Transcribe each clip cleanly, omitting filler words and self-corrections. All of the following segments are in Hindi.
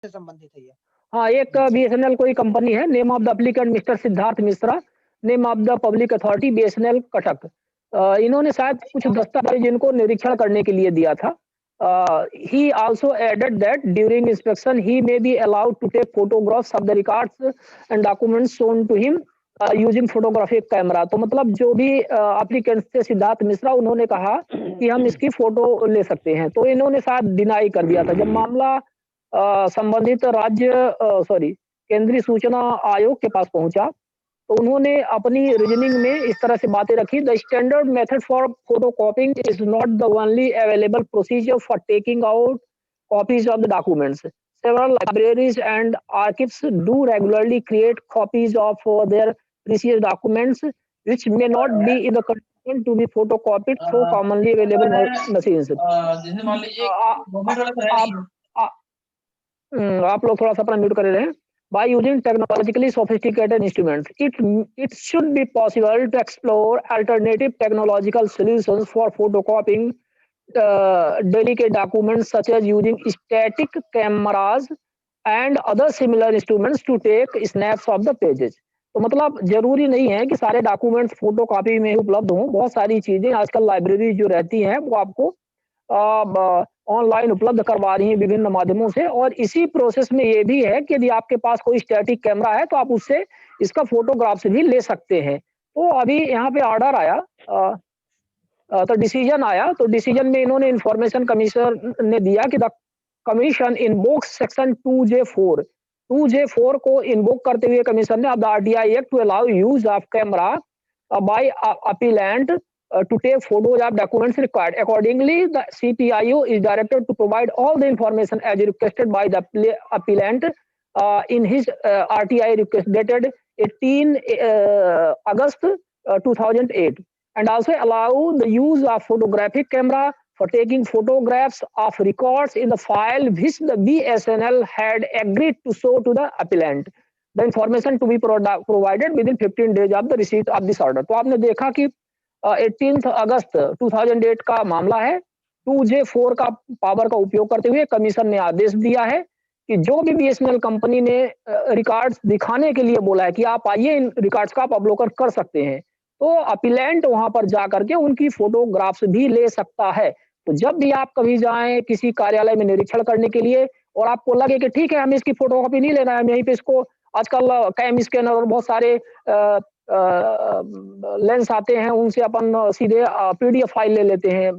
से संबंधित है ये? हाँ, एक बीएसएनएल कोई कंपनी है, name of the applicant mister Siddharth Mishra, name of the public authority BSNL Cuttack. इन्होंने शायद कुछ दस्तावेज इनको निरीक्षण करने के लिए दिया था। He also added that during inspection he may be allowed to take photographs of the records and documents shown to him using photographic camera. तो मतलब जो भी एप्लीकेंट थे सिद्धार्थ मिश्रा, उन्होंने कहा कि हम इसकी फोटो ले सकते हैं, तो इन्होंने शायद डिनाई कर दिया था। जब मामला संबंधित केंद्रीय सूचना आयोग के पास पहुंचा, तो उन्होंने अपनी रीजनिंग में इस तरह से बातें रखी। The standard method for photocopying is not the only available procedure for taking out copies of the documents. Several libraries and archives do regularly create copies of their precious documents, which may not be in the condition to be photocopied through commonly available machines. आप लोग थोड़ा सा अपना म्यूट करे रहें। By using technologically sophisticated instruments, it should be possible to explore alternative technological solutions for photocopying delicate documents, such as using static cameras and other similar instruments to take snaps of the pages. तो मतलब जरूरी नहीं है कि सारे डॉक्यूमेंट्स फोटो कॉपी में ही उपलब्ध हों। बहुत सारी चीजें आजकल लाइब्रेरी जो रहती हैं वो आपको ऑनलाइन उपलब्ध करवा रही हैं विभिन्न माध्यमों से। और इसी प्रोसेस में ये भी है कि यदि आपके पास कोई स्टैटिक कैमरा है तो आप उससे इसका फोटोग्राफ्स भी ले सकते हैं। तो अभी यहाँ पे ऑर्डर आया, तो डिसीजन आया, तो डिसीजन में इन्होंने इंफॉर्मेशन कमीशन ने दिया कि the commission invokes section 2J4 को इन्वोक करते हुए कमीशन ने अब the RTI act to allow use of camera by appellant to take photos of documents required. Accordingly, the CPIO is directed to provide all the information as requested by the appellant in his RTI request dated 18 August 2008, and also allow the use of photographic camera for taking photographs of records in the file which the BSNL had agreed to show to the appellant. The information to be provided within 15 days of the receipt of this order. तो आपने देखा कि 18 अगस्त 2008 का मामला है। 2J4 का पावर का उपयोग करते हुए कमीशन ने आदेश दिया है कि जो भी बीएसएनएल कंपनी ने रिकॉर्ड्स दिखाने के लिए बोला है कि आप आइए इन रिकॉर्ड्स का आप अवलोकन कर सकते हैं, तो अपीलेंट वहां पर जा करके उनकी फोटोग्राफ्स भी ले सकता है। तो जब भी आप कभी जाएं किसी कार्यालय में निरीक्षण करने के लिए और आपको लगे कि ठीक है हमें इसकी फोटोकॉपी नहीं लेना है, हम यहीं पे इसको आजकल कैम स्कैनर और बहुत सारे लेंस आते हैं, उनसे अपन सीधे पीडीएफ फाइल ले लेते हैं,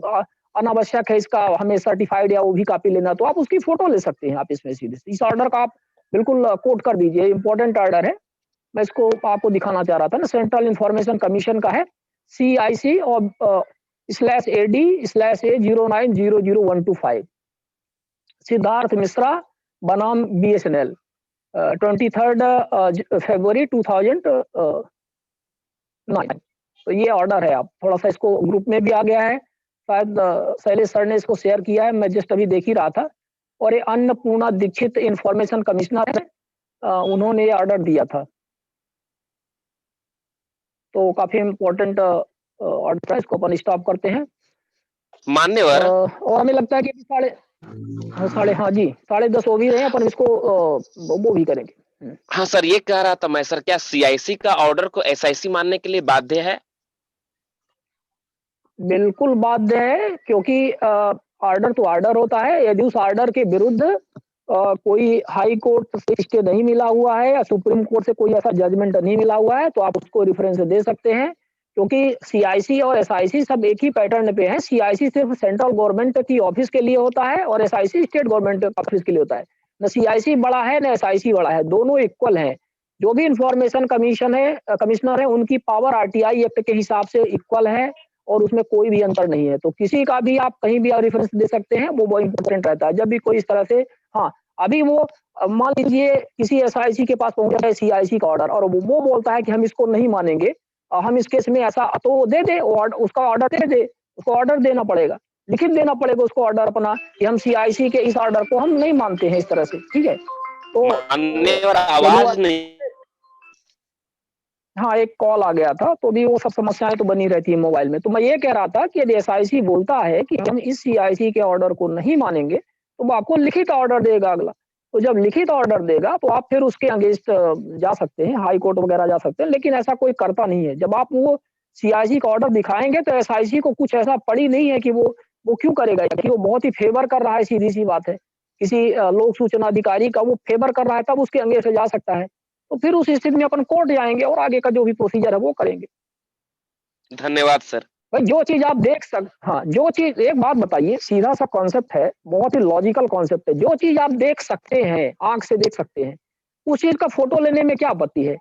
अनावश्यक है इसका हमें सर्टिफाइड या वो भी कॉपी लेना, तो आप उसकी फोटो ले सकते हैं आप इसमें सीधे। इस ऑर्डर का आप बिल्कुल कोट कर दीजिए, इंपॉर्टेंट ऑर्डर है। मैं इसको आपको दिखाना चाह रहा था ना, सेंट्रल इंफॉर्मेशन कमीशन का है, CIC और /AD/A09000125, सिद्धार्थ मिश्रा बनाम BSNL, 23 फरवरी 2009। तो ये ऑर्डर है। आप थोड़ा सा इसको ग्रुप में भी आ गया है, शायद शैलेश सर ने इसको शेयर किया है, मैं जस्ट अभी देख ही रहा था। और ये अन्नपूर्णा दीक्षित इंफॉर्मेशन कमिश्नर है, उन्होंने ये ऑर्डर दिया था। तो काफी इम्पोर्टेंट ऑर्डर है, इसको अपन स्टॉप करते हैं मान्यवर। और हमें लगता है कि हाँ जी 10:30 हो भी रहे हैं, अपन इसको वो भी करेंगे। हाँ सर, ये कह रहा था मैं सर, क्या CIC का ऑर्डर को SIC मानने के लिए बाध्य है? बिल्कुल बाध्य है, क्योंकि ऑर्डर तो ऑर्डर होता है। यदि उस ऑर्डर के विरुद्ध कोई हाई कोर्ट से स्टे नहीं मिला हुआ है या सुप्रीम कोर्ट से कोई ऐसा जजमेंट नहीं मिला हुआ है, तो आप उसको रेफरेंस दे सकते हैं, क्योंकि CIC और SIC सब एक ही पैटर्न पे है। CIC सिर्फ सेंट्रल गवर्नमेंट की ऑफिस के लिए होता है और SIC स्टेट गवर्नमेंट ऑफिस के लिए होता है। न CIC बड़ा है न SIC बड़ा है, दोनों इक्वल हैं। जो भी इंफॉर्मेशन कमिश्नर है उनकी पावर RTI एक्ट के हिसाब से इक्वल है और उसमें कोई भी अंतर नहीं है। तो किसी का भी आप कहीं भी रेफरेंस दे सकते हैं, वो बहुत इंपॉर्टेंट रहता है जब भी कोई इस तरह से। हाँ, अभी वो मान लीजिए किसी SIC के पास पहुंचा है CIC का ऑर्डर और वो बोलता है कि हम इसको नहीं मानेंगे, हम इस केस में ऐसा, तो दे दे उसका ऑर्डर दे दे, उसको ऑर्डर देना पड़ेगा, लिखित देना पड़ेगा उसको ऑर्डर अपना कि हम CIC के इस ऑर्डर को हम नहीं मानते हैं इस तरह से। ठीक है, तो आवाज नहीं। हाँ, एक कॉल आ गया था, तो भी वो सब समस्याएं तो बनी रहती है मोबाइल में। तो मैं ये कह रहा था कि यदि SIC बोलता है कि हम इस CIC के ऑर्डर को नहीं मानेंगे, तो वो आपको लिखित ऑर्डर देगा अगला तो जब लिखित ऑर्डर देगा तो आप फिर उसके अगेंस्ट जा सकते हैं, हाई कोर्ट वगैरह जा सकते हैं, लेकिन ऐसा कोई करता नहीं है। जब आप वो सीआईसी का ऑर्डर दिखाएँगे तो एसआईसी को कुछ ऐसा पड़ी नहीं है कि वो क्यों करेगा, कि वो बहुत ही फेवर कर रहा है, सीधी-सी बात है। किसी लोक सूचना अधिकारी का वो फेवर कर रहा है, तब उसके अगेंस्ट जा सकता है। तो फिर उस स्थिति में अपन कोर्ट जाएँगे और आगे का जो भी प्रोसीजर है वो करेंगे। धन्यवाद सर। भाई जो चीज़ आप देख सक हाँ, जो चीज़ एक बात बताइए, सीधा-सा कॉन्सेप्ट है, बहुत ही लॉजिकल कॉन्सेप्ट है। जो चीज़ आप देख सकते हैं, आँख से देख सकते हैं, उस चीज़ का फ़ोटो लेने में क्या आपत्ति है?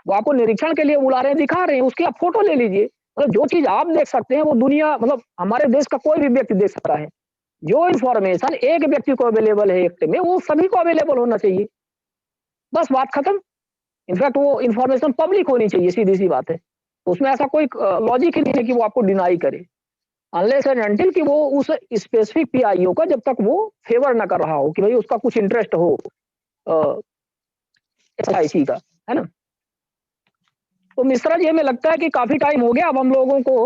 वो आपको निरीक्षण के लिए बुला रहे हैं, दिखा रहे हैं, उसकी आप फ़ोटो ले लीजिए। मतलब जो चीज़ आप देख सकते हैं, वो दुनिया मतलब हमारे देश का कोई भी व्यक्ति देख सकता है। जो इन्फॉर्मेशन एक व्यक्ति को अवेलेबल है एक्ट में, वो सभी को अवेलेबल होना चाहिए। बस बात खत्म। इनफैक्ट वो इन्फॉर्मेशन पब्लिक होनी चाहिए, सीधी-सी बात है। उसमें ऐसा कोई लॉजिक ही नहीं है कि वो आपको डिनाई करे। अनलेस एंड अंटिल कि वो उस स्पेसिफिक पीआईओ का जब तक वो फेवर ना कर रहा हो कि भाई उसका कुछ इंटरेस्ट हो एसआईसी का, है ना? तो मिश्रा जी हमें लगता है कि काफ़ी टाइम हो गया, अब हम लोगों को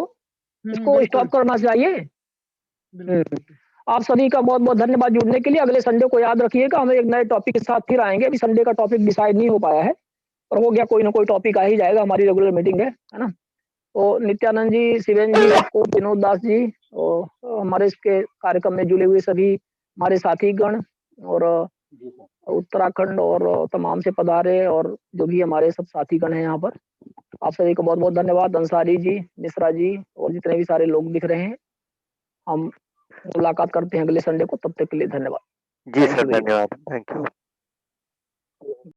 इसको बिल्कुल, स्टॉप करना चाहिए। बिल्कुल। आप सभी का बहुत-बहुत धन्यवाद जुड़ने के लिए। अगले संडे को याद रखिएगा, हम एक नए टॉपिक के साथ फिर आएँगे। अभी संडे का टॉपिक डिसाइड नहीं हो पाया है, पर हो गया, कोई ना कोई टॉपिक आ ही जाएगा, हमारी रेगुलर मीटिंग है ना? तो नित्यानंद जी, शिवेन जी, आपको विनोद दास जी और हमारे इसके कार्यक्रम में जुड़े हुए सभी हमारे साथीगण और उत्तराखंड और तमाम से पधारे और जो भी हमारे सब साथीगण हैं यहाँ पर, आप सभी को बहुत-बहुत धन्यवाद। अंसारी जी, मिश्रा जी और जितने भी सारे लोग दिख रहे हैं, हम मुलाकात करते हैं अगले संडे को, तब तक के लिए धन्यवाद। जी thank sir, you very much. धन्यवाद। Thank you.